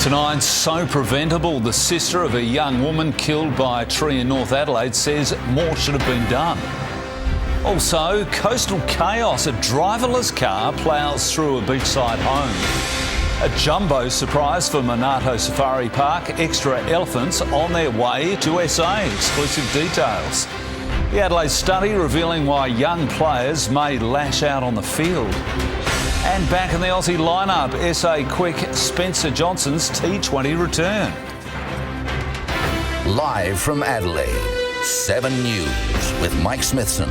Tonight, so preventable. The sister of a young woman killed by a tree in North Adelaide says more should have been done. Also, coastal chaos. A driverless car ploughs through a beachside home. A jumbo surprise for Minato Safari Park. Extra elephants on their way to SA. Exclusive details. The Adelaide study revealing why young players may lash out on the field. And back in the Aussie lineup, SA quick Spencer Johnson's T20 return. Live from Adelaide, 7 News with Mike Smithson.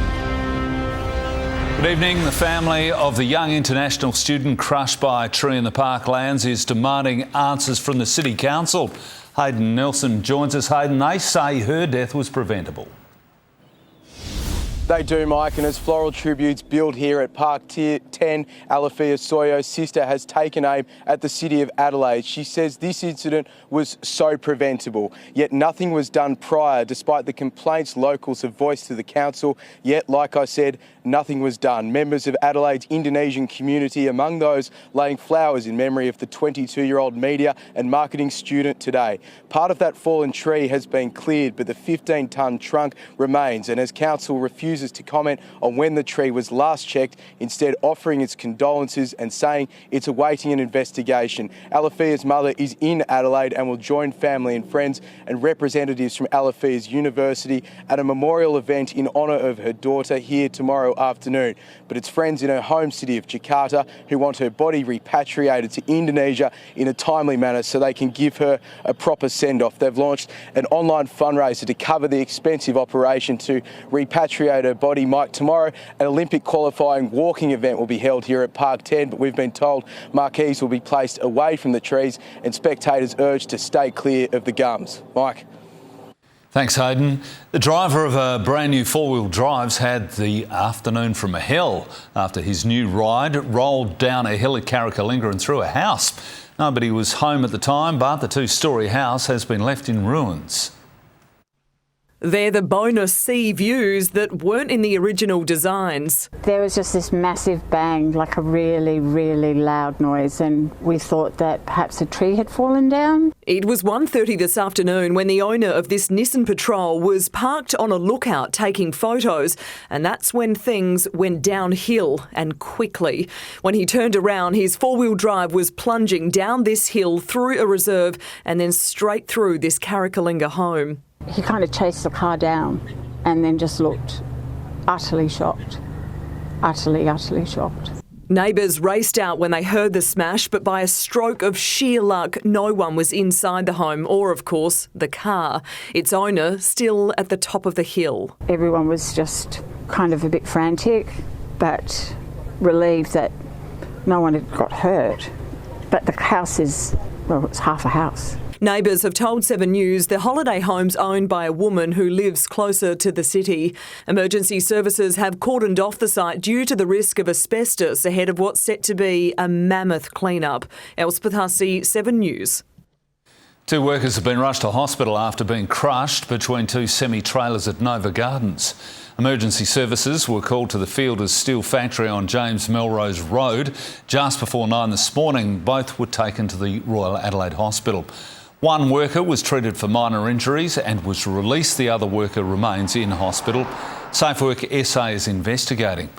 Good evening. The family of the young international student crushed by a tree in the parklands is demanding answers from the City Council. Hayden Nelson joins us. Hayden, they say her death was preventable. They do, Mike, and as floral tributes build here at Park 10, Alethea Soyo's sister has taken aim at the City of Adelaide. She says this incident was so preventable, yet nothing was done prior, despite the complaints locals have voiced to the council. Yet, like I said, nothing was done. Members of Adelaide's Indonesian community, among those laying flowers in memory of the 22-year-old media and marketing student today. Part of that fallen tree has been cleared, but the 15-tonne trunk remains, and as council refuses to comment on when the tree was last checked, instead offering its condolences and saying it's awaiting an investigation. Alethea's mother is in Adelaide and will join family and friends and representatives from Alethea's University at a memorial event in honour of her daughter here tomorrow afternoon. But it's friends in her home city of Jakarta who want her body repatriated to Indonesia in a timely manner so they can give her a proper send-off. They've launched an online fundraiser to cover the expensive operation to repatriate her body. Mike, tomorrow an Olympic qualifying walking event will be held here at Park 10, but we've been told marquees will be placed away from the trees and spectators urged to stay clear of the gums. Mike. Thanks, Hayden. The driver of a brand new four-wheel drive's had the afternoon from hell after his new ride rolled down a hill at Carricalinga and through a house. Nobody was home at the time, but the two-storey house has been left in ruins. They're the bonus sea views that weren't in the original designs. There was just this massive bang, like a really, really loud noise, and we thought that perhaps a tree had fallen down. It was 1:30 this afternoon when the owner of this Nissan Patrol was parked on a lookout taking photos, and that's when things went downhill and quickly. When he turned around, his four-wheel drive was plunging down this hill through a reserve and then straight through this Carricalinga home. He kind of chased the car down and then just looked utterly shocked. Utterly shocked. Neighbours raced out when they heard the smash, but by a stroke of sheer luck, no one was inside the home or, of course, the car. Its owner still at the top of the hill. Everyone was just kind of a bit frantic, but relieved that no one had got hurt. But the house is, well, it's half a house. Neighbours have told 7 News the holiday home's owned by a woman who lives closer to the city. Emergency services have cordoned off the site due to the risk of asbestos ahead of what's set to be a mammoth clean-up. Elspeth Hussey, 7 News. 2 workers have been rushed to hospital after being crushed between 2 semi-trailers at Nova Gardens. Emergency services were called to the Fielders Steel Factory on James Melrose Road just before 9 this morning. Both were taken to the Royal Adelaide Hospital. 1 worker was treated for minor injuries and was released. The other worker remains in hospital. SafeWork SA is investigating.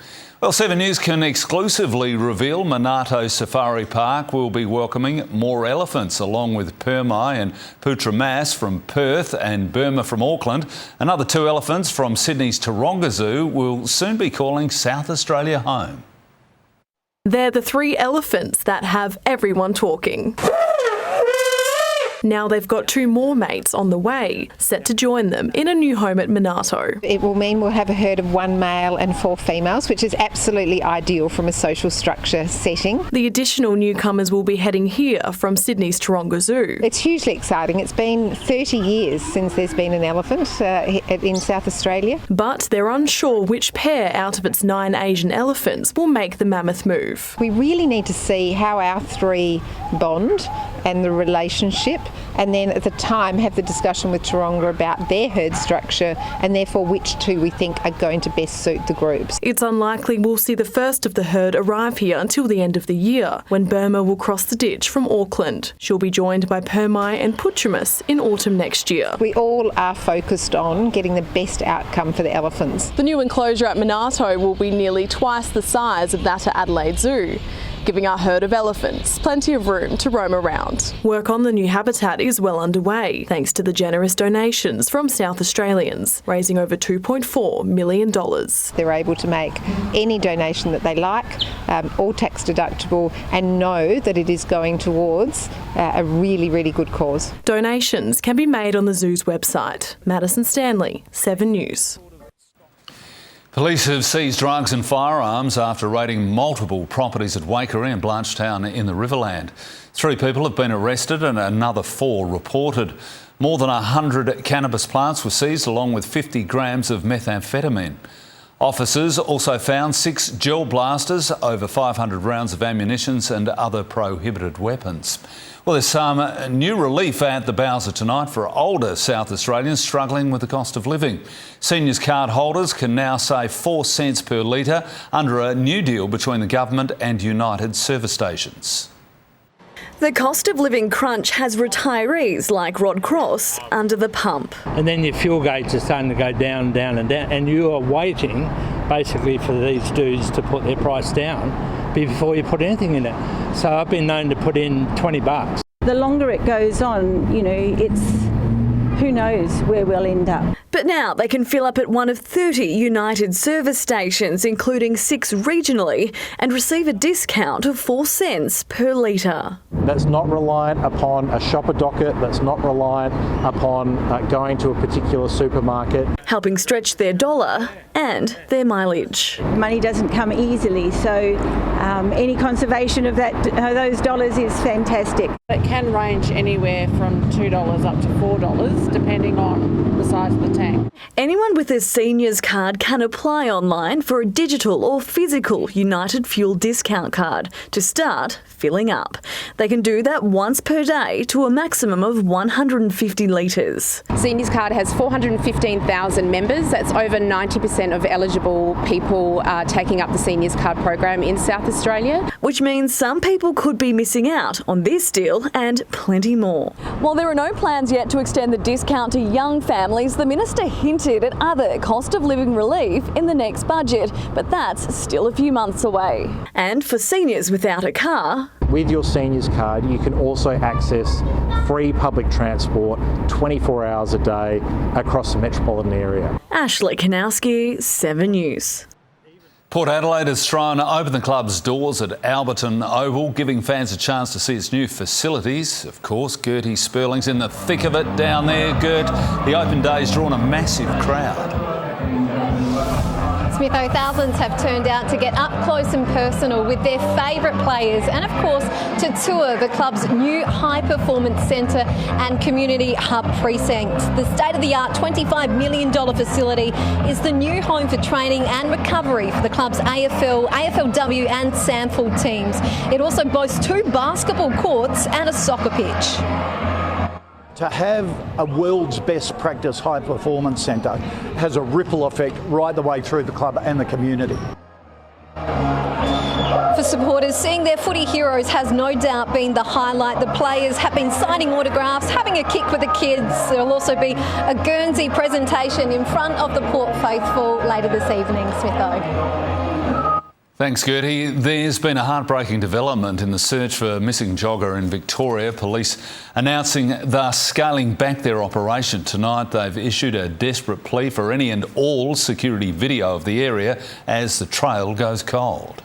Well, 7 News can exclusively reveal Minato Safari Park will be welcoming more elephants, along with Permai and Putra Mas from Perth and Burma from Auckland. Another 2 elephants from Sydney's Taronga Zoo will soon be calling South Australia home. They're the 3 elephants that have everyone talking. Now they've got 2 more mates on the way, set to join them in a new home at Minato. It will mean we'll have a herd of 1 male and 4 females, which is absolutely ideal from a social structure setting. The additional newcomers will be heading here from Sydney's Taronga Zoo. It's hugely exciting. It's been 30 years since there's been an elephant in South Australia. But they're unsure which pair out of its 9 Asian elephants will make the mammoth move. We really need to see how our 3 bond and the relationship and then at the time have the discussion with Taronga about their herd structure and therefore which two we think are going to best suit the groups. It's unlikely we'll see the first of the herd arrive here until the end of the year, when Burma will cross the ditch from Auckland. She'll be joined by Permai and Putumus in autumn next year. We all are focused on getting the best outcome for the elephants. The new enclosure at Minato will be nearly twice the size of that at Adelaide Zoo, giving our herd of elephants plenty of room to roam around. Work on the new habitat is well underway, thanks to the generous donations from South Australians, raising over $2.4 million. They're able to make any donation that they like, all tax deductible, and know that it is going towards a really, really good cause. Donations can be made on the zoo's website. Madison Stanley, 7 News. Police have seized drugs and firearms after raiding multiple properties at Waikerie and Blanchetown in the Riverland. 3 people have been arrested and another 4 reported. More than 100 cannabis plants were seized along with 50 grams of methamphetamine. Officers also found 6 gel blasters, over 500 rounds of ammunition and other prohibited weapons. Well, there's some new relief at the Bowser tonight for older South Australians struggling with the cost of living. Seniors card holders can now save 4 cents per litre under a new deal between the government and United service stations. The cost of living crunch has retirees like Rod Cross under the pump. And then your fuel gauge is starting to go down, down and down, and you are waiting basically for these dudes to put their price down before you put anything in it. So I've been known to put in $20. The longer it goes on, who knows where we'll end up. But now they can fill up at one of 30 United service stations, including 6 regionally, and receive a discount of 4 cents per litre. That's not reliant upon a shopper docket, that's not reliant upon going to a particular supermarket. Helping stretch their dollar and their mileage. Money doesn't come easily, so any conservation of those dollars is fantastic. It can range anywhere from $2 up to $4, depending on the size of the tank. Anyone with a seniors card can apply online for a digital or physical United Fuel discount card to start filling up. They can do that once per day to a maximum of 150 litres. Seniors card has 415,000 members. That's over 90% of eligible people taking up the seniors card program in South Australia. Which means some people could be missing out on this deal and plenty more. While there are no plans yet to extend the discount to young families, the Minister hinted at other cost of living relief in the next budget, but that's still a few months away. And for seniors without a car, With your seniors card, you can also access free public transport 24 hours a day across the metropolitan area. Ashley Kanowski, 7 News. Port Adelaide has thrown open the club's doors at Alberton Oval, giving fans a chance to see its new facilities. Of course, Gertie Spurling's in the thick of it down there. Gert, the open day's drawn a massive crowd. Smitho, thousands have turned out to get up close and personal with their favourite players and, of course, to tour the club's new high-performance centre and community hub precinct. The state-of-the-art $25 million facility is the new home for training and recovery for the club's AFL, AFLW and SANFL teams. It also boasts 2 basketball courts and a soccer pitch. To have a world's best practice high performance centre has a ripple effect right the way through the club and the community. For supporters, seeing their footy heroes has no doubt been the highlight. The players have been signing autographs, having a kick with the kids. There will also be a Guernsey presentation in front of the Port Faithful later this evening. Smitho. Thanks, Gertie. There's been a heartbreaking development in the search for a missing jogger in Victoria. Police announcing they're scaling back their operation. Tonight they've issued a desperate plea for any and all security video of the area as the trail goes cold.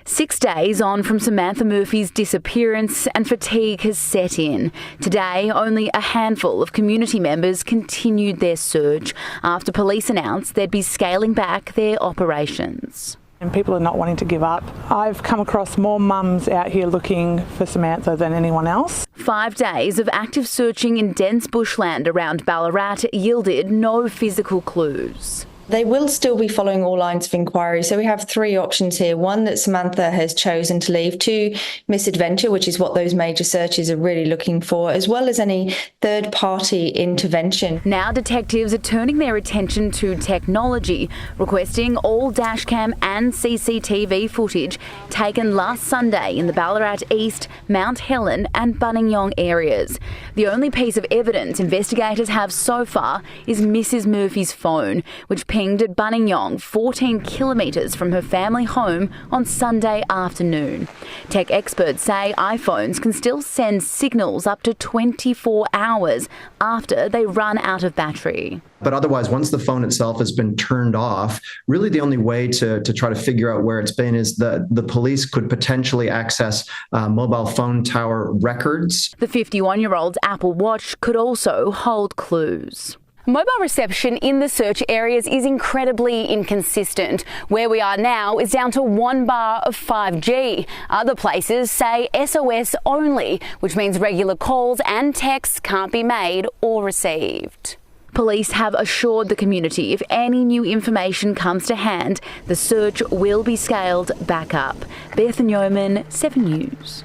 6 days on from Samantha Murphy's disappearance and fatigue has set in. Today, only a handful of community members continued their search after police announced they'd be scaling back their operations. And people are not wanting to give up. I've come across more mums out here looking for Samantha than anyone else. 5 days of active searching in dense bushland around Ballarat yielded no physical clues. They will still be following all lines of inquiry. So we have three options here. One, that Samantha has chosen to leave. Two, misadventure, which is what those major searches are really looking for, as well as any third-party intervention. Now detectives are turning their attention to technology, requesting all dashcam and CCTV footage taken last Sunday in the Ballarat East, Mount Helen and Buninyong areas. The only piece of evidence investigators have so far is Mrs. Murphy's phone, which pinged at Buninyong, 14 kilometres from her family home on Sunday afternoon. Tech experts say iPhones can still send signals up to 24 hours after they run out of battery. But otherwise, once the phone itself has been turned off, really the only way to try to figure out where it's been is the police could potentially access mobile phone tower records. The 51-year-old's Apple Watch could also hold clues. Mobile reception in the search areas is incredibly inconsistent. Where we are now is down to 1 bar of 5G. Other places say SOS only, which means regular calls and texts can't be made or received. Police have assured the community if any new information comes to hand, the search will be scaled back up. Beth Yeoman, 7 News.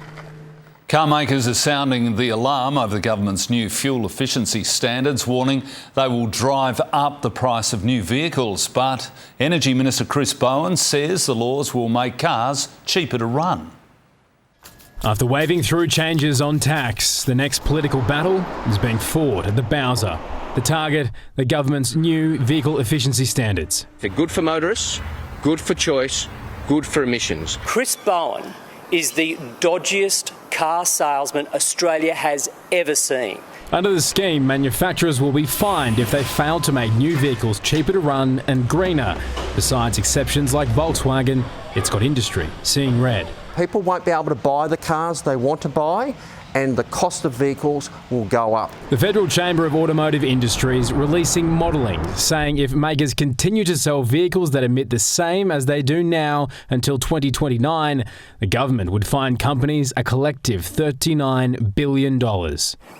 Car makers are sounding the alarm over the government's new fuel efficiency standards, warning they will drive up the price of new vehicles. But Energy Minister Chris Bowen says the laws will make cars cheaper to run. After waving through changes on tax, the next political battle is being fought at the Bowser. The target, the government's new vehicle efficiency standards. They're good for motorists, good for choice, good for emissions. Chris Bowen is the dodgiest car salesman Australia has ever seen. Under the scheme, manufacturers will be fined if they fail to make new vehicles cheaper to run and greener. Besides exceptions like Volkswagen, it's got industry seeing red. People won't be able to buy the cars they want to buy, and the cost of vehicles will go up. The Federal Chamber of Automotive Industries releasing modelling, saying if makers continue to sell vehicles that emit the same as they do now until 2029, the government would fine companies a collective $39 billion.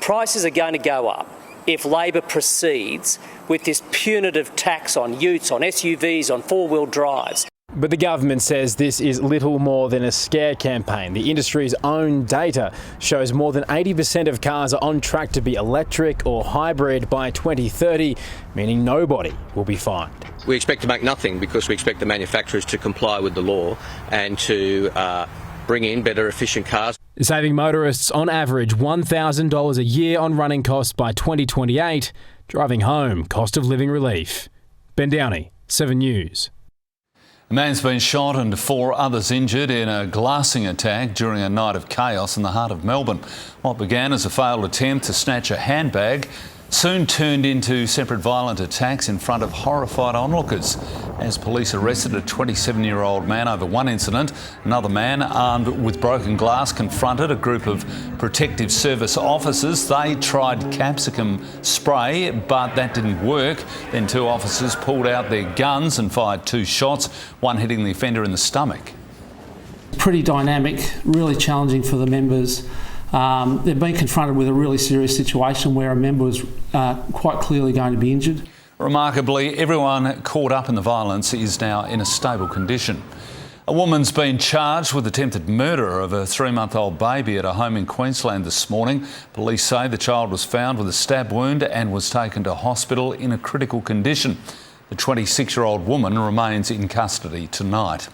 Prices are going to go up if Labor proceeds with this punitive tax on utes, on SUVs, on four-wheel drives. But the government says this is little more than a scare campaign. The industry's own data shows more than 80% of cars are on track to be electric or hybrid by 2030, meaning nobody will be fined. We expect to make nothing because we expect the manufacturers to comply with the law and to bring in better efficient cars. Saving motorists on average $1,000 a year on running costs by 2028, driving home cost of living relief. Ben Downey, 7 News. A man's been shot and 4 others injured in a glassing attack during a night of chaos in the heart of Melbourne. What began as a failed attempt to snatch a handbag soon turned into separate violent attacks in front of horrified onlookers. As police arrested a 27-year-old man over one incident, another man armed with broken glass confronted a group of protective service officers. They tried capsicum spray, but that didn't work. Then 2 officers pulled out their guns and fired 2 shots, one hitting the offender in the stomach. Pretty dynamic, really challenging for the members. They've been confronted with a really serious situation where a member was quite clearly going to be injured. Remarkably, everyone caught up in the violence is now in a stable condition. A woman's been charged with attempted murder of a 3-month-old baby at a home in Queensland this morning. Police say the child was found with a stab wound and was taken to hospital in a critical condition. The 26-year-old woman remains in custody tonight.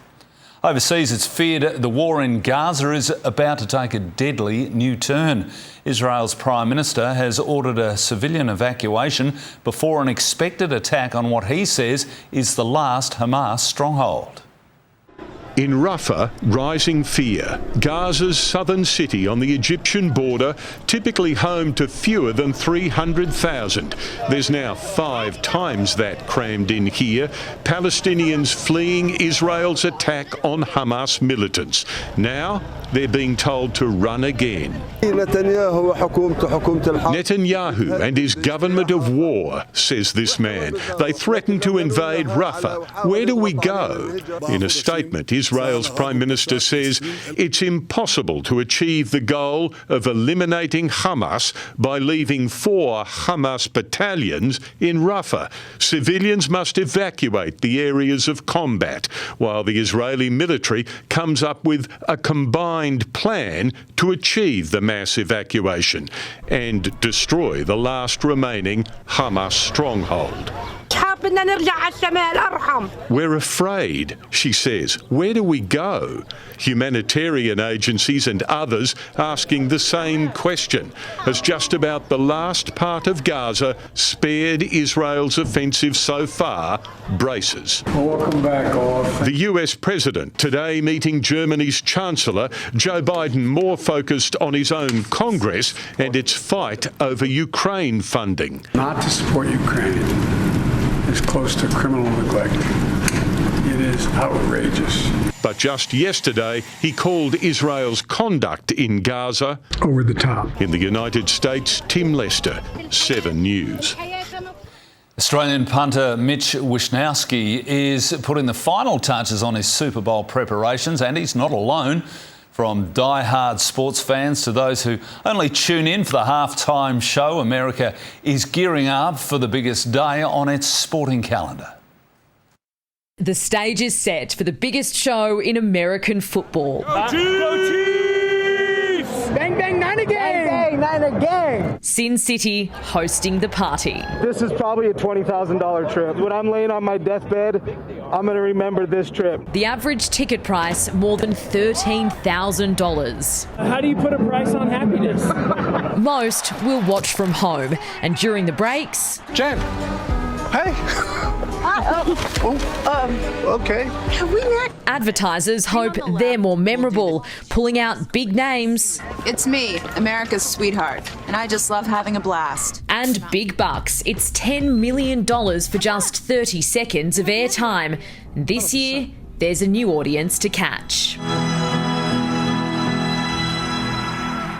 Overseas, it's feared the war in Gaza is about to take a deadly new turn. Israel's Prime Minister has ordered a civilian evacuation before an expected attack on what he says is the last Hamas stronghold. In Rafah, rising fear. Gaza's southern city on the Egyptian border, typically home to fewer than 300,000. There's now 5 times that crammed in here. Palestinians fleeing Israel's attack on Hamas militants. Now they're being told to run again. Netanyahu and his government of war, says this man. They threaten to invade Rafah. Where do we go? In a statement, Israel's Prime Minister says it's impossible to achieve the goal of eliminating Hamas by leaving 4 Hamas battalions in Rafah. Civilians must evacuate the areas of combat, while the Israeli military comes up with a combined plan to achieve the mass evacuation and destroy the last remaining Hamas stronghold. We're afraid, she says. Where do we go? Humanitarian agencies and others asking the same question, as just about the last part of Gaza spared Israel's offensive so far braces. Welcome back, off. The US President today meeting Germany's Chancellor, Joe Biden more focused on his own Congress and its fight over Ukraine funding. Not to support Ukraine is close to criminal neglect. It is outrageous. But just yesterday, he called Israel's conduct in Gaza over the top. In the United States, Tim Lester, 7 News. Australian punter Mitch Wisnowski is putting the final touches on his Super Bowl preparations, and he's not alone. From die-hard sports fans to those who only tune in for the halftime show, America is gearing up for the biggest day on its sporting calendar. The stage is set for the biggest show in American football. Go Chiefs! Bang, bang, 9 again! Bang, bang, 9 again! Sin City hosting the party. This is probably a $20,000 trip. When I'm laying on my deathbed, I'm going to remember this trip. The average ticket price, more than $13,000. How do you put a price on happiness? Most will watch from home, and during the breaks... Jen! Hey! Okay. Advertisers hope they're more memorable, pulling out big names. It's me, America's sweetheart, and I just love having a blast. And big bucks. It's $10 million for just 30 seconds of airtime. This year, there's a new audience to catch.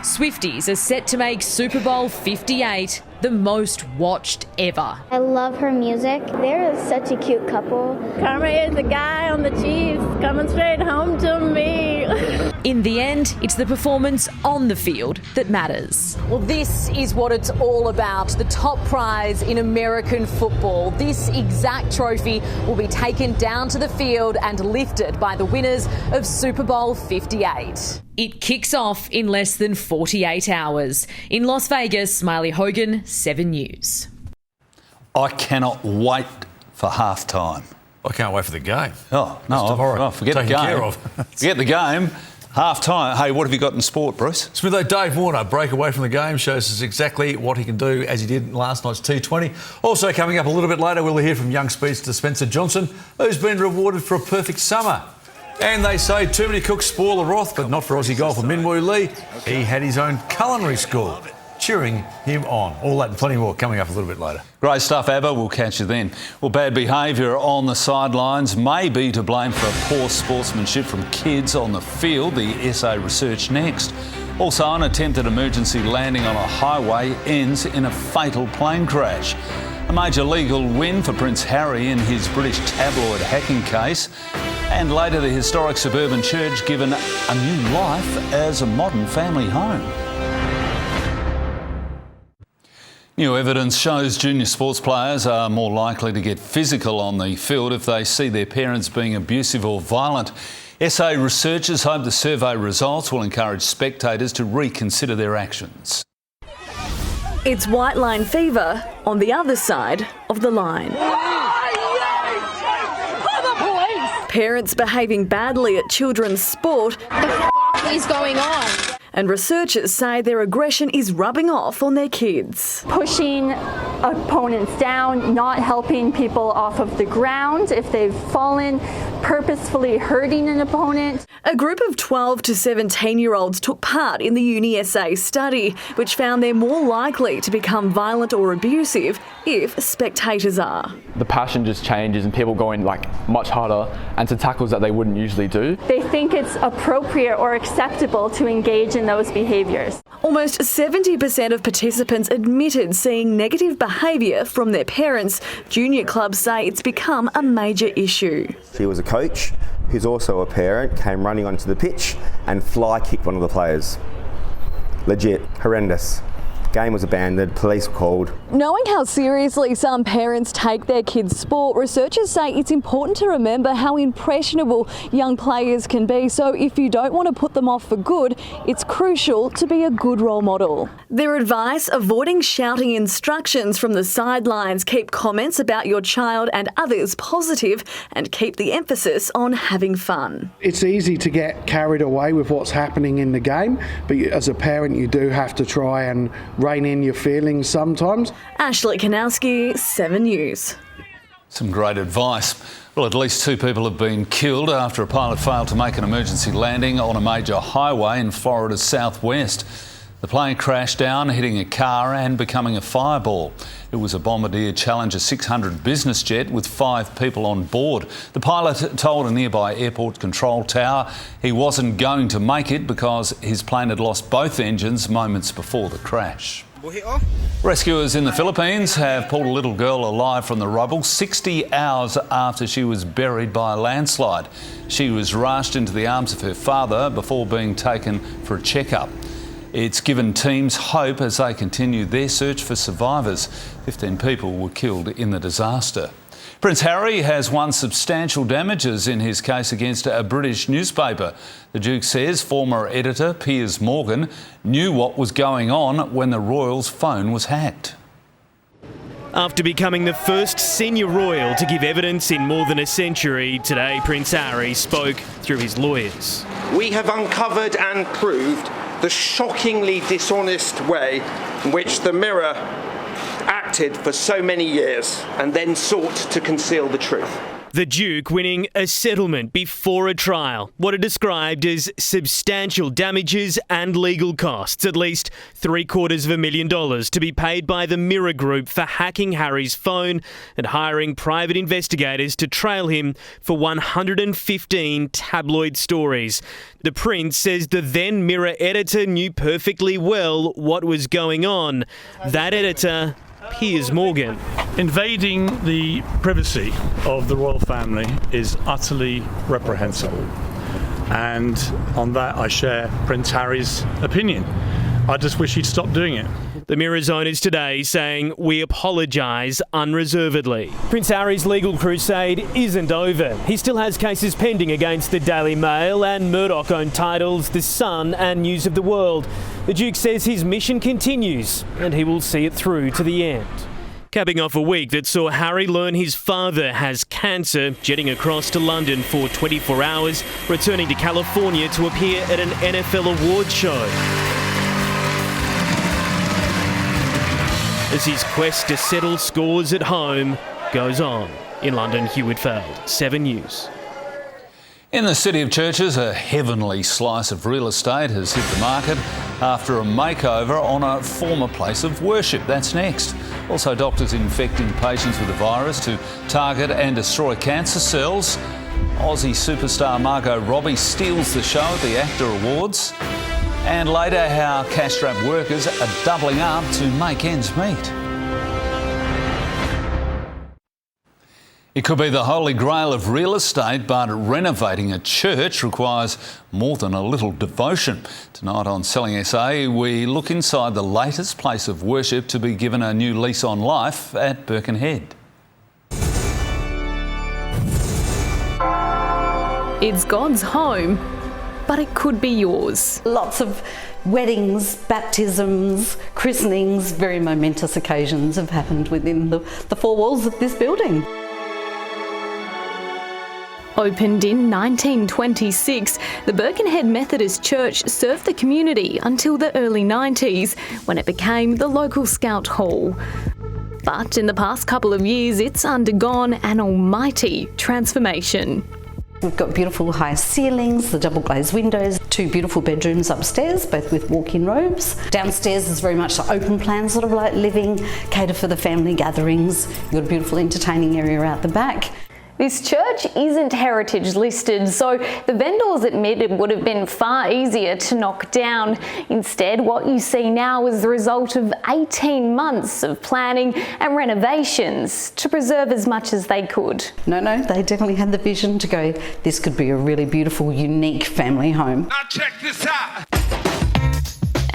Swifties are set to make Super Bowl 58 the most watched ever. I love her music. They're such a cute couple. Karma is the guy on the Chiefs coming straight home to me. In the end, it's the performance on the field that matters. Well, this is what it's all about. The top prize in American football. This exact trophy will be taken down to the field and lifted by the winners of Super Bowl 58. It kicks off in less than 48 hours. In Las Vegas, Smiley Hogan, 7 News. I cannot wait for halftime. I can't wait for the game. Oh, no, forget the game. Care of. Forget the game. Half-time. Hey, what have you got in sport, Bruce? Smitho, Dave Warner, break away from the game, shows us exactly what he can do as he did in last night's T20. Also coming up a little bit later, we'll hear from young speedster Spencer Johnson, who's been rewarded for a perfect summer. And they say too many cooks spoil the broth, but not for Aussie golfer Minwoo Lee. He had his own culinary school, cheering him on. All that and plenty more coming up a little bit later. Great stuff, Abba. We'll catch you then. Well, bad behaviour on the sidelines may be to blame for poor sportsmanship from kids on the field. The SA research next. Also, an attempted emergency landing on a highway ends in a fatal plane crash. A major legal win for Prince Harry in his British tabloid hacking case. And later, the historic suburban church given a new life as a modern family home. New evidence shows junior sports players are more likely to get physical on the field if they see their parents being abusive or violent. SA researchers hope the survey results will encourage spectators to reconsider their actions. It's white line fever on the other side of the line. Parents behaving badly at children's sport. What is going on? And researchers say their aggression is rubbing off on their kids. Pushing opponents down, not helping people off of the ground if they've fallen, purposefully hurting an opponent. A group of 12 to 17-year-olds took part in the UniSA study, which found they're more likely to become violent or abusive if spectators are. The passion just changes and people go in much harder and to tackles that they wouldn't usually do. They think it's appropriate or acceptable to engage in those behaviours. Almost 70% of participants admitted seeing negative behaviour from their parents. Junior clubs say it's become a major issue. She was a coach who's also a parent, came running onto the pitch and fly kicked one of the players. Legit, horrendous. Game was abandoned, police were called. Knowing how seriously some parents take their kids' sport, researchers say it's important to remember how impressionable young players can be. So if you don't want to put them off for good, it's crucial to be a good role model. Their advice: avoiding shouting instructions from the sidelines, keep comments about your child and others positive, and keep the emphasis on having fun. It's easy to get carried away with what's happening in the game, but as a parent you do have to try and rein in your feelings sometimes. Ashley Kanowski, 7 News. Some great advice. Well, at least 2 people have been killed after a pilot failed to make an emergency landing on a major highway in Florida's southwest. The plane crashed down, hitting a car and becoming a fireball. It was a Bombardier Challenger 600 business jet with 5 people on board. The pilot told a nearby airport control tower he wasn't going to make it because his plane had lost both engines moments before the crash. Rescuers in the Philippines have pulled a little girl alive from the rubble 60 hours after she was buried by a landslide. She was rushed into the arms of her father before being taken for a checkup. It's given teams hope as they continue their search for survivors. 15 people were killed in the disaster. Prince Harry has won substantial damages in his case against a British newspaper. The Duke says former editor Piers Morgan knew what was going on when the royal's phone was hacked. After becoming the first senior royal to give evidence in more than a century, today Prince Harry spoke through his lawyers. We have uncovered and proved the shockingly dishonest way in which the Mirror acted for so many years and then sought to conceal the truth. The Duke winning a settlement before a trial, what are described as substantial damages and legal costs, at least $750,000 to be paid by the Mirror Group for hacking Harry's phone and hiring private investigators to trail him for 115 tabloid stories. The Prince says the then Mirror editor knew perfectly well what was going on. That editor, Piers Morgan. Invading the privacy of the royal family is utterly reprehensible. And on that, I share Prince Harry's opinion. I just wish he'd stop doing it. The Mirror's owners today saying, "We apologise unreservedly." Prince Harry's legal crusade isn't over. He still has cases pending against the Daily Mail and Murdoch-owned titles The Sun and News of the World. The Duke says his mission continues and he will see it through to the end. Capping off a week that saw Harry learn his father has cancer, jetting across to London for 24 hours, returning to California to appear at an NFL awards show. As his quest to settle scores at home goes on. In London, Hugh Whitfield, 7 News. In the City of Churches, a heavenly slice of real estate has hit the market after a makeover on a former place of worship. That's next. Also, doctors infecting patients with the virus to target and destroy cancer cells. Aussie superstar Margot Robbie steals the show at the ACTA Awards. And later, how cash-strapped workers are doubling up to make ends meet. It could be the holy grail of real estate, but renovating a church requires more than a little devotion. Tonight on Selling SA, we look inside the latest place of worship to be given a new lease on life at Birkenhead. It's God's home, but it could be yours. Lots of weddings, baptisms, christenings, very momentous occasions have happened within the 4 walls of this building. Opened in 1926, the Birkenhead Methodist Church served the community until the early 90s, when it became the local Scout Hall. But in the past couple of years, it's undergone an almighty transformation. We've got beautiful high ceilings, the double glazed windows, 2 beautiful bedrooms upstairs, both with walk-in robes. Downstairs is very much the open plan sort of like living, cater for the family gatherings. You've got a beautiful entertaining area out the back. This church isn't heritage listed, so the vendors admit it would have been far easier to knock down. Instead, what you see now is the result of 18 months of planning and renovations to preserve as much as they could. No, they definitely had the vision to go, this could be a really beautiful, unique family home. Now check this out.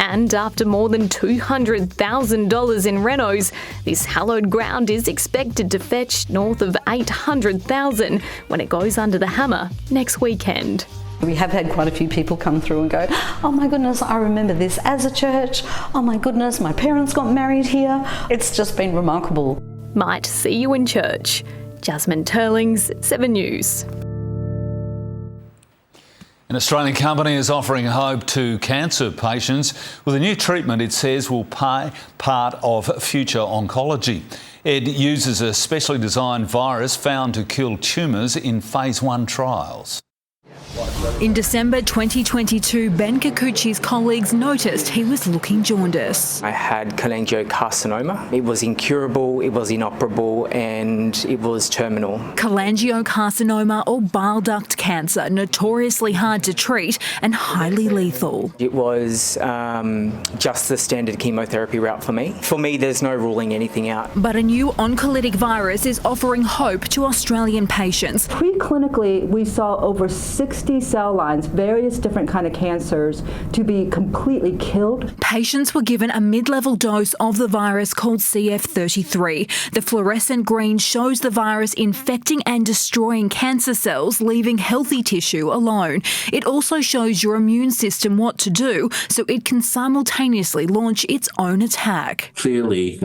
And after more than $200,000 in renos, this hallowed ground is expected to fetch north of $800,000 when it goes under the hammer next weekend. We have had quite a few people come through and go, oh my goodness, I remember this as a church. Oh my goodness, my parents got married here. It's just been remarkable. Might see you in church. Jasmine Turlings, 7 News. An Australian company is offering hope to cancer patients with a new treatment it says will play part of future oncology. It uses a specially designed virus found to kill tumours in phase 1 trials. In December 2022, Ben Kikuchi's colleagues noticed he was looking jaundiced. I had cholangiocarcinoma. It was incurable, it was inoperable, and it was terminal. Cholangiocarcinoma, or bile duct cancer, notoriously hard to treat and highly lethal. It was just the standard chemotherapy route for me. For me, there's no ruling anything out. But a new oncolytic virus is offering hope to Australian patients. Preclinically, we saw over 60 cell lines, various different kind of cancers, to be completely killed. Patients were given a mid-level dose of the virus called CF33. The fluorescent green shows the virus infecting and destroying cancer cells, leaving healthy tissue alone. It also shows your immune system what to do, so it can simultaneously launch its own attack. Clearly,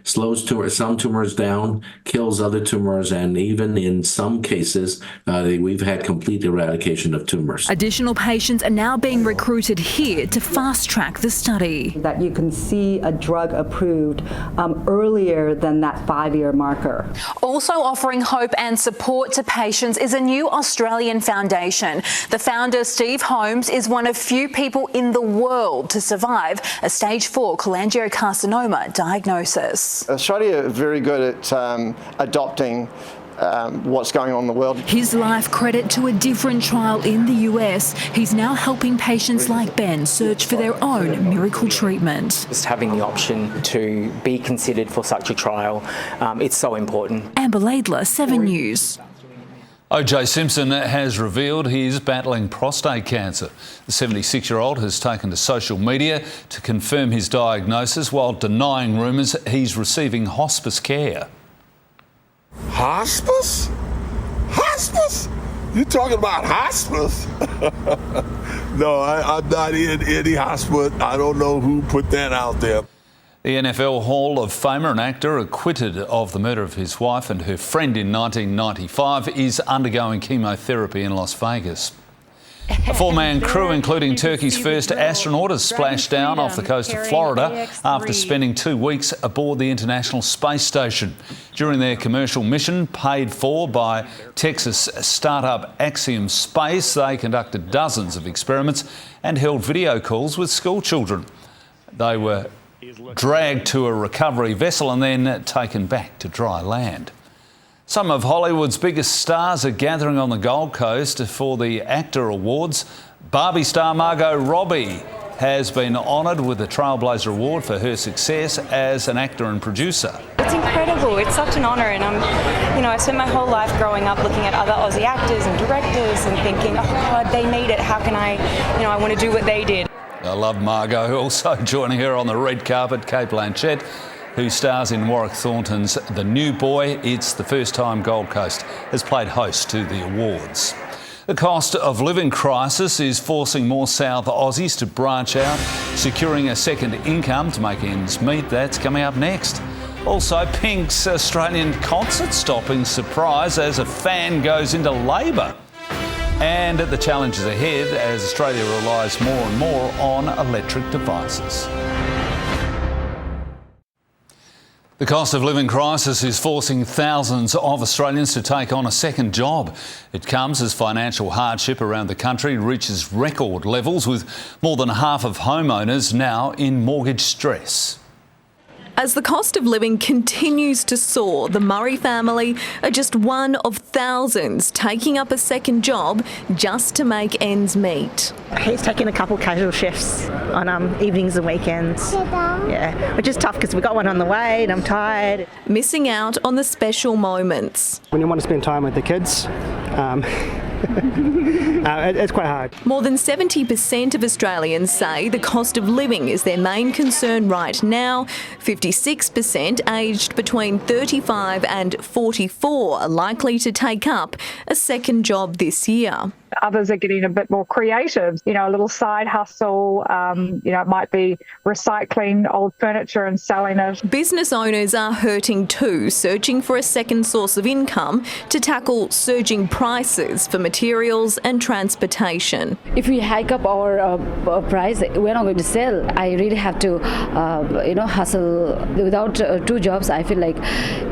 slows some tumors down, kills other tumors, and even in some cases, we've had complete eradication of tumors. Additional patients are now being recruited here to fast-track the study. That you can see a drug approved earlier than that 5-year marker. Also offering hope and support to patients is a new Australian foundation. The founder, Steve Holmes, is one of few people in the world to survive a stage 4 cholangiocarcinoma diagnosis. Australia are very good at adopting what's going on in the world. His life credit to a different trial in the US. He's now helping patients like Ben search for their own miracle treatment. Just having the option to be considered for such a trial, it's so important. Adelaide, 7 News. O.J. Simpson has revealed he is battling prostate cancer. The 76-year-old has taken to social media to confirm his diagnosis while denying rumours he's receiving hospice care. Hospice? Hospice? You talking about hospice? No, I'm not in any hospice. I don't know who put that out there. The NFL Hall of Famer and actor acquitted of the murder of his wife and her friend in 1995 is undergoing chemotherapy in Las Vegas. A 4-man crew, including Turkey's first astronaut, has splashed down off the coast of Florida after spending 2 weeks aboard the International Space Station. During their commercial mission, paid for by Texas startup Axiom Space, they conducted dozens of experiments and held video calls with school children. They were dragged to a recovery vessel and then taken back to dry land. Some of Hollywood's biggest stars are gathering on the Gold Coast for the ACTA Awards. Barbie star Margot Robbie has been honoured with the Trailblazer Award for her success as an actor and producer. It's incredible. It's such an honour, and I spent my whole life growing up looking at other Aussie actors and directors and thinking, oh God, they made it. How can I want to do what they did. I love Margot. Also joining her on the red carpet, Kate Blanchett, who stars in Warwick Thornton's The New Boy. It's the first time Gold Coast has played host to the awards. The cost of living crisis is forcing more South Aussies to branch out, securing a second income to make ends meet. That's coming up next. Also, Pink's Australian concert stopping surprise as a fan goes into labour. And the challenges ahead as Australia relies more and more on electric devices. The cost of living crisis is forcing thousands of Australians to take on a second job. It comes as financial hardship around the country reaches record levels, with more than half of homeowners now in mortgage stress. As the cost of living continues to soar, the Murray family are just one of thousands taking up a second job just to make ends meet. He's taking a couple casual shifts on evenings and weekends. Yeah, which is tough because we've got one on the way and I'm tired. Missing out on the special moments. When you want to spend time with the kids, it's quite hard. More than 70% of Australians say the cost of living is their main concern right now. 56% aged between 35 and 44 are likely to take up a second job this year. Others are getting a bit more creative, a little side hustle, it might be recycling old furniture and selling it. Business owners are hurting too, searching for a second source of income to tackle surging prices for materials and transportation. If we hike up our price, we're not going to sell. I really have to, hustle. Without two jobs, I feel like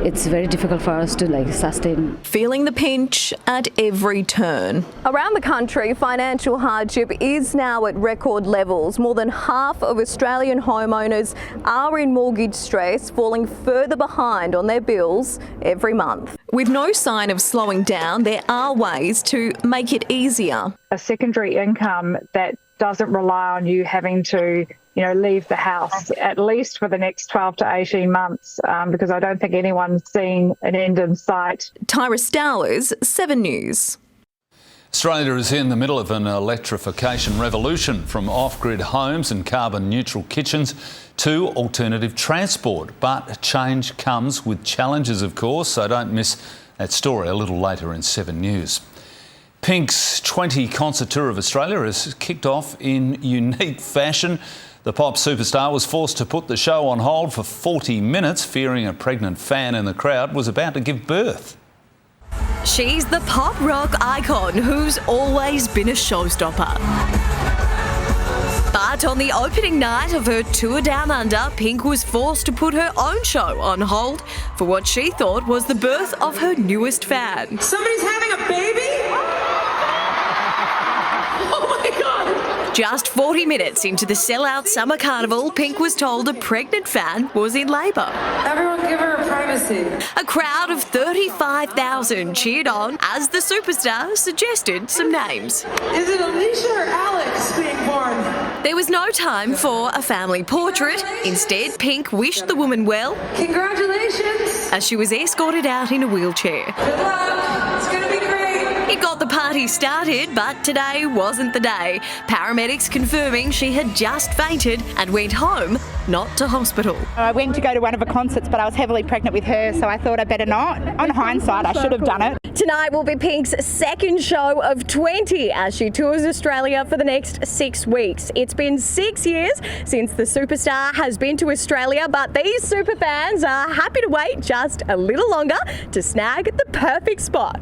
it's very difficult for us to sustain. Feeling the pinch at every turn. Around the country, financial hardship is now at record levels. More than half of Australian homeowners are in mortgage stress, falling further behind on their bills every month. With no sign of slowing down, there are ways to make it easier. A secondary income that doesn't rely on you having to leave the house, at least for the next 12 to 18 months, because I don't think anyone's seen an end in sight. Tyra Stowers, 7 News. Australia is in the middle of an electrification revolution, from off-grid homes and carbon-neutral kitchens to alternative transport. But change comes with challenges, of course, so don't miss that story a little later in 7 News. Pink's 20 concert tour of Australia has kicked off in unique fashion. The pop superstar was forced to put the show on hold for 40 minutes, fearing a pregnant fan in the crowd was about to give birth. She's the pop rock icon who's always been a showstopper. But on the opening night of her tour Down Under, Pink was forced to put her own show on hold for what she thought was the birth of her newest fan. Somebody's having a baby? Oh my God! Just 40 minutes into the sellout summer carnival, Pink was told a pregnant fan was in labour. Everyone give her privacy. A crowd of 35,000 cheered on as the superstar suggested some names. Is it Alicia or Alex being born? There was no time for a family portrait. Instead, Pink wished the woman well. Congratulations! As she was escorted out in a wheelchair. Good luck! It's gonna be great! It got the party started, but today wasn't the day. Paramedics confirming she had just fainted and went home, not to hospital. I went to go to one of her concerts, but I was heavily pregnant with her, so I thought I'd better not. On hindsight, I should have done it. Tonight will be Pink's second show of 20 as she tours Australia for the next 6 weeks. It's been 6 years since the superstar has been to Australia, but these super fans are happy to wait just a little longer to snag the perfect spot.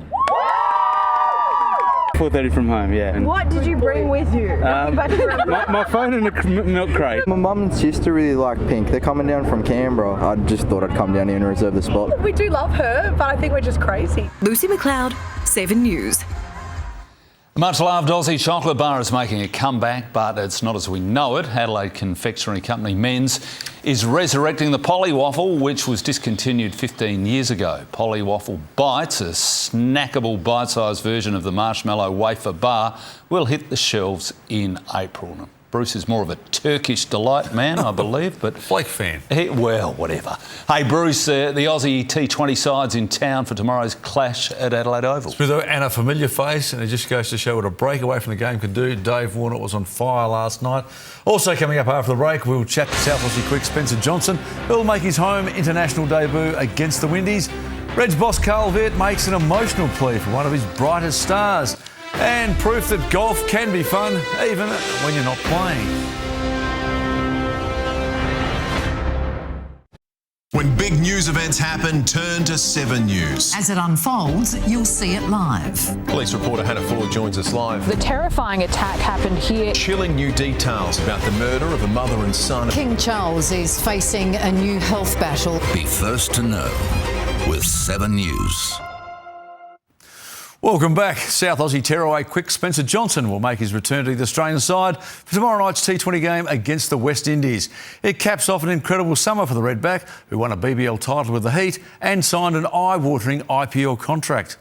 4:30 from home, yeah. And what did you bring with you? my phone and a milk crate. My mum and sister really like Pink. They're coming down from Canberra. I just thought I'd come down here and reserve the spot. We do love her, but I think we're just crazy. Lucy McLeod, 7 News. A much-loved Aussie chocolate bar is making a comeback, but it's not as we know it. Adelaide confectionery company Men's is resurrecting the Polly Waffle, which was discontinued 15 years ago. Polly Waffle Bites, a snackable bite-sized version of the marshmallow wafer bar, will hit the shelves in April. Bruce is more of a Turkish delight man, I believe, but Flake fan. Well, whatever. Hey, Bruce, the Aussie T20 side's in town for tomorrow's clash at Adelaide Oval. Smitho, and a familiar face, and it just goes to show what a breakaway from the game can do. Dave Warner was on fire last night. Also coming up after the break, we'll chat to South Aussie quick Spencer Johnson, who'll make his home international debut against the Windies. Reds boss Carl Viet makes an emotional plea for one of his brightest stars. And proof that golf can be fun even when you're not playing. When big news events happen, turn to 7 News. As it unfolds, you'll see it live. Police reporter Hannah Ford joins us live. The terrifying attack happened here. Chilling new details about the murder of a mother and son. King Charles is facing a new health battle. Be first to know with 7 News. Welcome back. South Aussie tearaway quick Spencer Johnson will make his return to the Australian side for tomorrow night's T20 game against the West Indies. It caps off an incredible summer for the Redback, who won a BBL title with the Heat and signed an eye-watering IPL contract.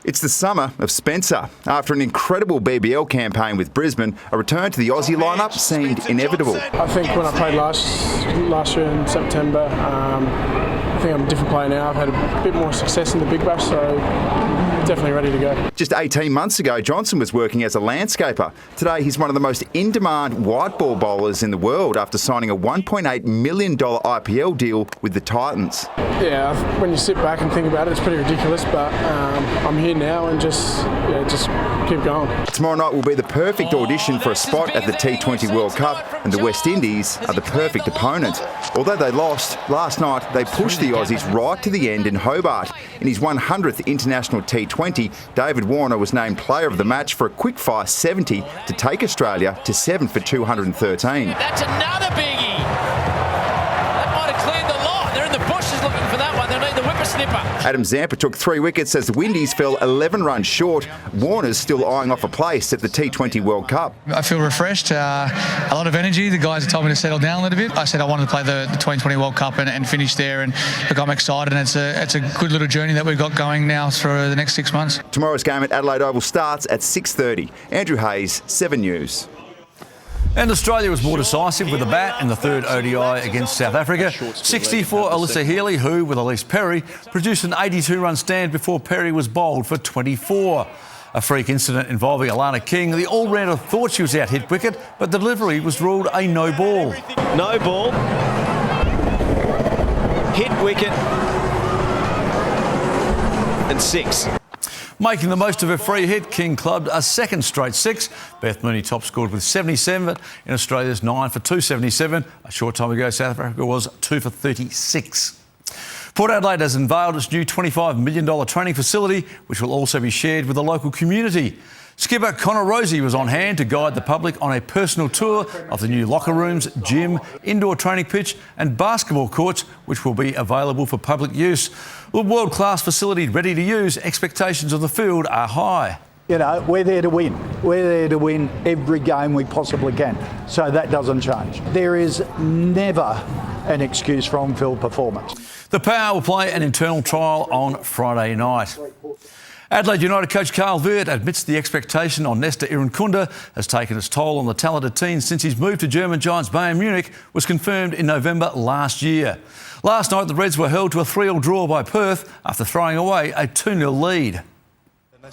It's the summer of Spencer. After an incredible BBL campaign with Brisbane, a return to the Aussie lineup seemed inevitable. I think when I played last year in September, I think I'm a different player now. I've had a bit more success in the Big Bash, so definitely ready to go. Just 18 months ago, Johnson was working as a landscaper. Today, he's one of the most in-demand white ball bowlers in the world after signing a $1.8 million IPL deal with the Titans. Yeah, when you sit back and think about it, it's pretty ridiculous, but I'm here now and just keep going. Tomorrow night will be the perfect audition for a spot at the T20 World Cup, and the West Indies are the perfect opponent. Although they lost, last night they pushed the Aussies right to the end in Hobart. In his 100th international T20, David Warner was named player of the match for a quick-fire 70 to take Australia to 7 for 213. That's another biggie. That might have cleared the lot. They're in the bushes looking for that one. They'll need the whippersnipper. Adam Zampa took 3 wickets as the Windies fell 11 runs short. Warner's still eyeing off a place at the T20 World Cup. I feel refreshed, a lot of energy. The guys have told me to settle down a little bit. I said I wanted to play the 2020 World Cup and finish there, and look, I'm excited, and it's a good little journey that we've got going now through the next 6 months. Tomorrow's game at Adelaide Oval starts at 6:30. Andrew Hayes, 7 News. And Australia was more decisive with the bat in the third ODI against South Africa. 60 for Alyssa Healy, who, with Elise Perry, produced an 82-run stand before Perry was bowled for 24. A freak incident involving Alana King. The all-rounder thought she was out hit wicket, but the delivery was ruled a no ball. No ball. Hit wicket. And 6. Making the most of her free hit, King clubbed a second straight 6. Beth Mooney top scored with 77 in Australia's 9 for 277. A short time ago, South Africa was 2 for 36. Port Adelaide has unveiled its new $25 million training facility, which will also be shared with the local community. Skipper Connor Rosie was on hand to guide the public on a personal tour of the new locker rooms, gym, indoor training pitch and basketball courts, which will be available for public use. With a world-class facility ready to use, expectations of the field are high. You know, we're there to win. We're there to win every game we possibly can. So that doesn't change. There is never an excuse for on-field performance. The Power will play an internal trial on Friday night. Adelaide United coach Carl Veart admits the expectation on Nestor Irankunda has taken its toll on the talented teen since his move to German giants Bayern Munich was confirmed in November last year. Last night, the Reds were held to a 3-3 draw by Perth after throwing away a 2-0 lead.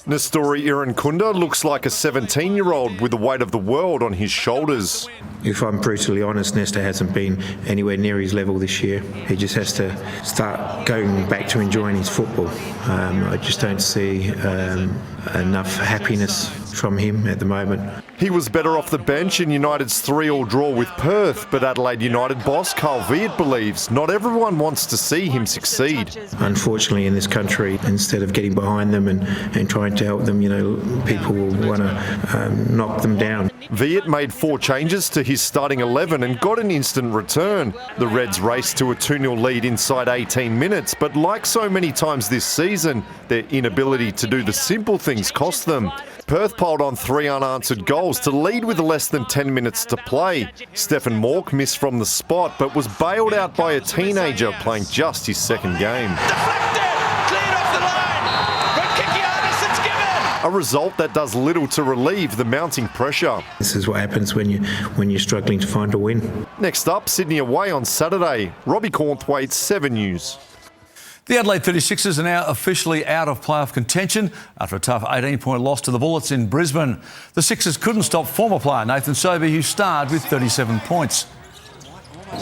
Nestor Irankunda looks like a 17-year-old with the weight of the world on his shoulders. If I'm brutally honest, Nestor hasn't been anywhere near his level this year. He just has to start going back to enjoying his football. I just don't see enough happiness from him at the moment. He was better off the bench in United's 3-3 draw with Perth, but Adelaide United boss Carl Veart believes not everyone wants to see him succeed. Unfortunately, in this country, instead of getting behind them and trying to help them, you know, people will want to knock them down. Veart made 4 changes to his starting 11 and got an instant return. The Reds raced to a 2-0 lead inside 18 minutes, but like so many times this season, their inability to do the simple things cost them. Perth piled on 3 unanswered goals to lead with less than 10 minutes to play. Stephen Mork missed from the spot but was bailed out by a teenager playing just his second game. A result that does little to relieve the mounting pressure. This is what happens when you're struggling to find a win. Next up, Sydney away on Saturday. Robbie Cornthwaite, 7 News. The Adelaide 36ers are now officially out of playoff contention after a tough 18-point loss to the Bullets in Brisbane. The Sixers couldn't stop former player Nathan Sobey, who starred with 37 points.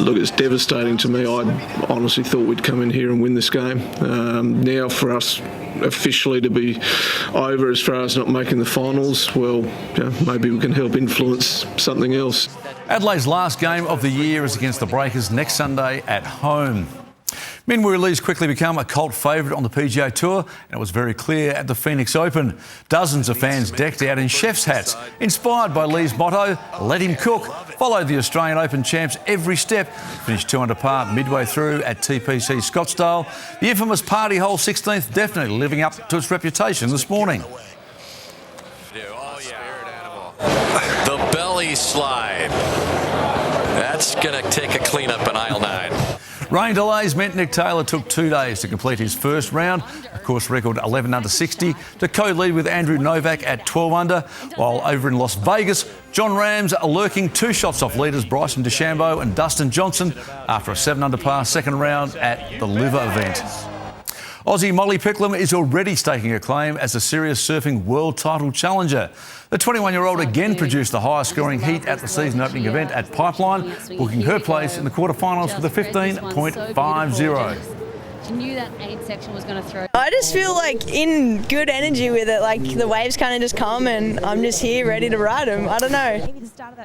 Look, it's devastating to me. I honestly thought we'd come in here and win this game. Now for us officially to be over as far as not making the finals, well, maybe we can help influence something else. Adelaide's last game of the year is against the Breakers next Sunday at home. Minwoo Lee's quickly become a cult favourite on the PGA Tour, and it was very clear at the Phoenix Open. Dozens of fans decked out in chef's hats, inspired by Lee's motto, "Let him cook." Followed the Australian Open champs every step, finished 2 under par midway through at TPC Scottsdale. The infamous party hole 16th definitely living up to its reputation this morning. The belly slide. That's going to take a cleanup in aisle 9. Rain delays meant Nick Taylor took 2 days to complete his first round. Of course, record 11 under 60 to co-lead with Andrew Novak at 12 under. While over in Las Vegas, John Rahm's lurking 2 shots off leaders Bryson DeChambeau and Dustin Johnson after a 7 under par second round at the Liver event. Aussie Molly Picklum is already staking a claim as a serious surfing world title challenger. The 21-year-old again produced the highest scoring heat at the season opening event at Pipeline, booking her place in the quarterfinals with a 15.50. You knew that 8 section was going to throw. I just feel like in good energy with it, like the waves kind of just come and I'm just here ready to ride them. I don't know.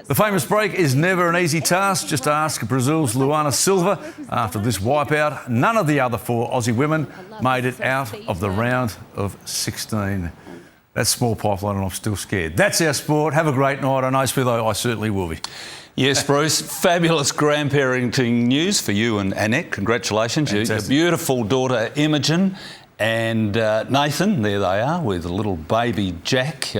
The famous break is never an easy task. Just ask Brazil's Luana Silva. After this wipeout, none of the other 4 Aussie women made it out of the round of 16. That's small pipeline and I'm still scared. That's our sport. Have a great night. I know, though, I certainly will be. Yes, Bruce, fabulous grandparenting news for you and Annette. Congratulations. Your beautiful daughter Imogen and Nathan, there they are with a little baby Jack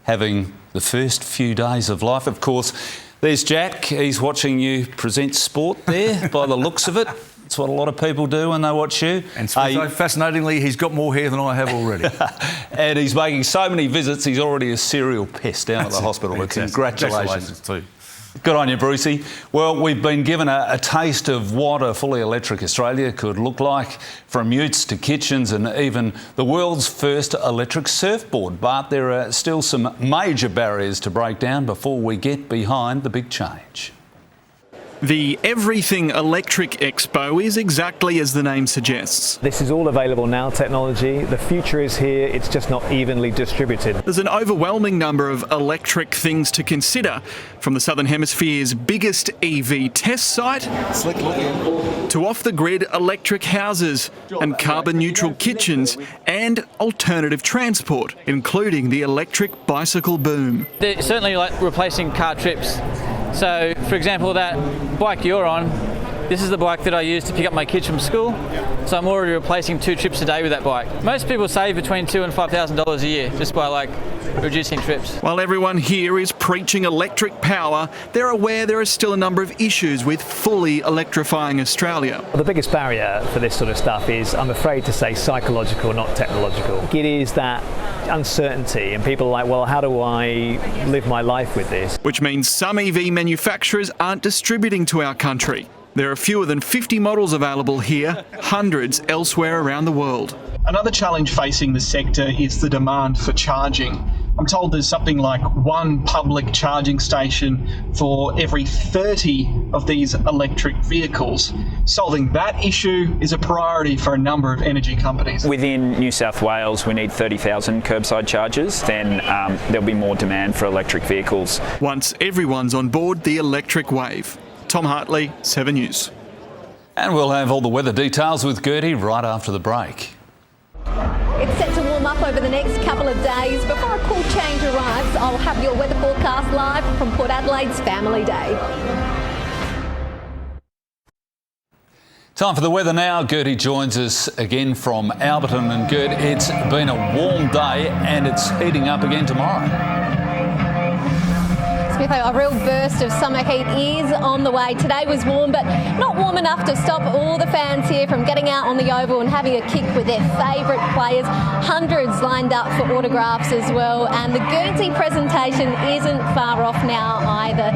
having the first few days of life. Of course, there's Jack. He's watching you present sport there by the looks of it. That's what a lot of people do when they watch you. And fascinatingly, he's got more hair than I have already. And he's making so many visits, he's already a serial pest down at the hospital. But congratulations too. Good on you, Brucey. Well, we've been given a taste of what a fully electric Australia could look like, from utes to kitchens and even the world's first electric surfboard. But there are still some major barriers to break down before we get behind the big change. The Everything Electric Expo is exactly as the name suggests. This is all available now, technology. The future is here, it's just not evenly distributed. There's an overwhelming number of electric things to consider, from the Southern Hemisphere's biggest EV test site to off-the-grid electric houses and carbon-neutral kitchens and alternative transport, including the electric bicycle boom. They're certainly like replacing car trips. So, for example, that bike you're on, this is the bike that I use to pick up my kids from school. So I'm already replacing 2 trips a day with that bike. Most people save between $2,000 and $5,000 a year just by reducing trips. While everyone here is preaching electric power, they're aware there are still a number of issues with fully electrifying Australia. Well, the biggest barrier for this sort of stuff is, I'm afraid to say, psychological, not technological. It is that uncertainty, and people are like, well, how do I live my life with this? Which means some EV manufacturers aren't distributing to our country. There are fewer than 50 models available here, hundreds elsewhere around the world. Another challenge facing the sector is the demand for charging. I'm told there's something like 1 public charging station for every 30 of these electric vehicles. Solving that issue is a priority for a number of energy companies. Within New South Wales, we need 30,000 curbside chargers. Then there'll be more demand for electric vehicles. Once everyone's on board the electric wave. Tom Hartley, 7 News. And we'll have all the weather details with Gertie right after the break. It's set to warm up over the next couple of days. Before a cool change arrives, I'll have your weather forecast live from Port Adelaide's Family Day. Time for the weather now. Gertie joins us again from Alberton. And Gert, it's been a warm day and it's heating up again tomorrow. Smitho, a real burst of summer heat is on the way. Today was warm, but not warm enough to stop all the fans here from getting out on the Oval and having a kick with their favourite players. Hundreds lined up for autographs as well, and the Guernsey presentation isn't far off now either.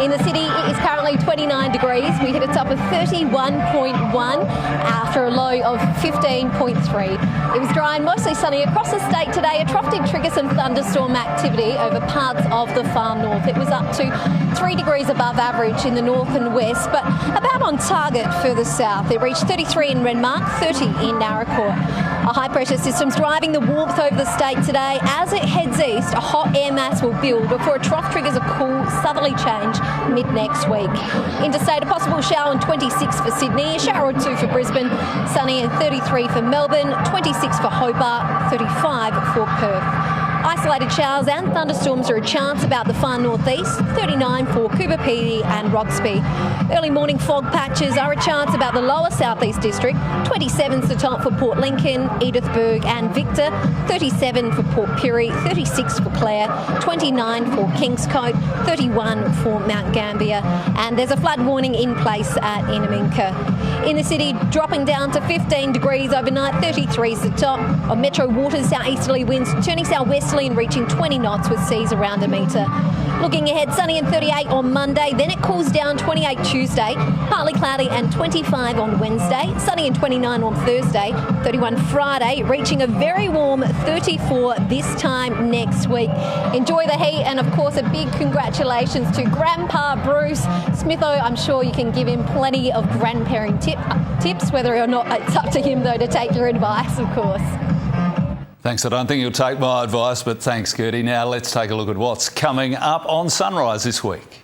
In the city, it is currently 29 degrees. We hit a top of 31.1 after a low of 15.3. It was dry and mostly sunny across the state today. A trough did trigger some thunderstorm activity over parts of the far north. It was up to 3 degrees above average in the north and west, but about on target further south. It reached 33 in Renmark, 30 in Naracoorte. A high-pressure system's driving the warmth over the state today. As it heads east, a hot air mass will build before a trough triggers a cool southerly change mid-next week. Interstate, a possible shower on 26 for Sydney, a shower or 2 for Brisbane, sunny and 33 for Melbourne, 26 for Hobart, 35 for Perth. Isolated showers and thunderstorms are a chance about the far northeast, 39 for Coober Pedy and Roxby. Early morning fog patches are a chance about the lower southeast district, 27's the top for Port Lincoln, Edithburgh and Victor, 37 for Port Pirie, 36 for Clare, 29 for Kingscote, 31 for Mount Gambier, and there's a flood warning in place at Inaminka. In the city, dropping down to 15 degrees overnight, 33's the top. On Metro Waters, southeasterly winds turning southwesterly and reaching 20 knots with seas around a metre. Looking ahead, sunny and 38 on Monday, then it cools down 28 Tuesday, partly cloudy and 25 on Wednesday, sunny and 29 on Thursday, 31 Friday, reaching a very warm 34 this time next week. Enjoy the heat, and of course a big congratulations to Grandpa Bruce. Smitho, I'm sure you can give him plenty of grandparenting tips, whether or not it's up to him though to take your advice, of course. Thanks. I don't think you'll take my advice, but thanks, Gertie. Now let's take a look at what's coming up on Sunrise this week.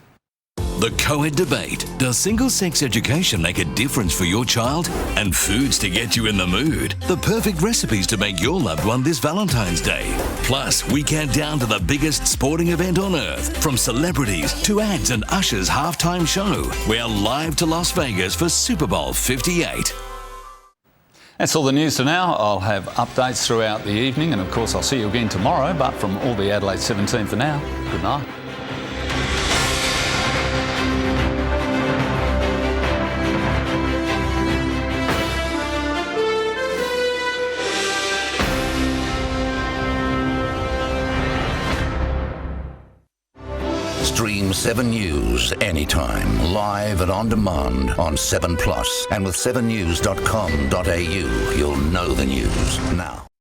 The co-ed debate. Does single-sex education make a difference for your child? And foods to get you in the mood. The perfect recipes to make your loved one this Valentine's Day. Plus, we count down to the biggest sporting event on earth. From celebrities to ads and Usher's halftime show. We're live to Las Vegas for Super Bowl 58. That's all the news for now. I'll have updates throughout the evening, and of course I'll see you again tomorrow. But from all the Adelaide 17 for now, good night. Stream 7 News anytime, live and on demand on 7 Plus and with 7news.com.au. You'll know the news now.